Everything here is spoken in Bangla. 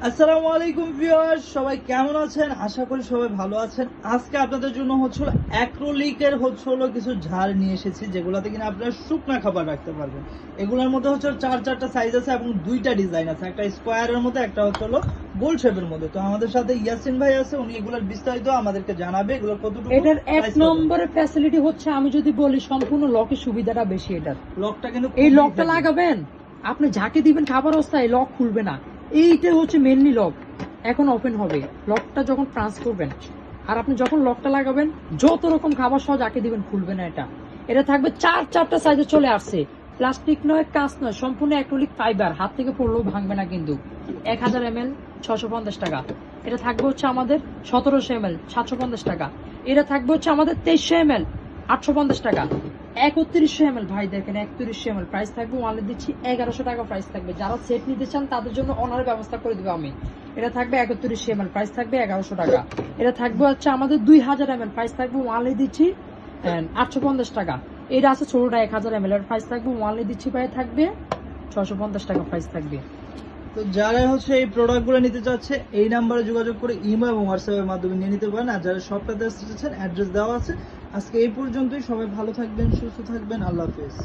আসসালামু আলাইকুম ভিউয়ার্স, সবাই কেমন আছেন? আশা করি সবাই ভালো আছেন। আজকে আপনাদের জন্য হচ্ছিল অ্যাক্রিলিকের কিছু ঝাড় নিয়ে এসেছি, যেগুলোতে কিনা আপনারা শুকনা খাবার রাখতে পারবেন। এগুলোর মধ্যে হচ্ছে চারটা সাইজ আছে এবং দুইটা ডিজাইন আছে, একটা স্কোয়ারের মধ্যে, একটা হলো গোল শেপের মধ্যে। তো আমাদের সাথে ইয়াসিন ভাই আছে, উনি এগুলোর বিস্তারিত আমাদেরকে জানাবে। এগুলো কতটুকু এটার এক নম্বরের ফ্যাসিলিটি হচ্ছে, আমি যদি বলি, সম্পূর্ণ লকের সুবিধাটা বেশি। এটার লকটা কিন্তু এই লকটা লাগাবেন, আপনি ঝাঁকে দিবেন খাবার অবস্থায় লক খুলবে না। এইটা হচ্ছে মেনলি লক। এখন ওপেন হবে লকটা যখন প্রান্স করবেন, আর আপনি যখন লকটা লাগাবেন যত রকম খাবার সহ ঝাঁকে দিবেন খুলবে না। এটা থাকবে চারটা সাইজে চলে আসছে। প্লাস্টিক নয়, কাঁচ নয়, সম্পূর্ণ অ্যাক্রিলিক ফাইবার, হাত থেকে পড়লেও ভাঙবে না কিন্তু। 1000 ml 650 টাকা। এটা থাকবে হচ্ছে আমাদের 1700 ml 750 টাকা। এটা থাকবে হচ্ছে আমাদের 2300 ml 850 টাকা। 3100 ml ভাই দেখেন, 3100 ml প্রাইস থাকবে ওয়ালে দিচ্ছি 1100 টাকা প্রাইস থাকবে। যারা সেট নিতে চান তাদের জন্য অনার ব্যবস্থা করে দেবো আমি। এটা থাকবে 3100 ml প্রাইস থাকবে 1100 টাকা। এটা থাকবে হচ্ছে আমাদের 2000 ml প্রাইস থাকবে ওয়ালে দিচ্ছি 850 টাকা। এটা আছে ছোটটা 1000 ml এর প্রাইস থাকবে ওয়ালে দিচ্ছি ভাই থাকবে 650 টাকা প্রাইস থাকবে। তো যারা এই প্রোডাক্টগুলো নিতে চাচ্ছে, এই নাম্বারে যোগাযোগ করে ইমো এবং হোয়াটসঅ্যাপের মাধ্যমে নিয়ে নিতে পারেন। আর যারা শপটাতে আসতে চাচ্ছেন, অ্যাড্রেস দেওয়া আছে। আজকে এই পর্যন্তই। সবাই ভালো থাকবেন, সুস্থ থাকবেন। আল্লাহ হাফেজ।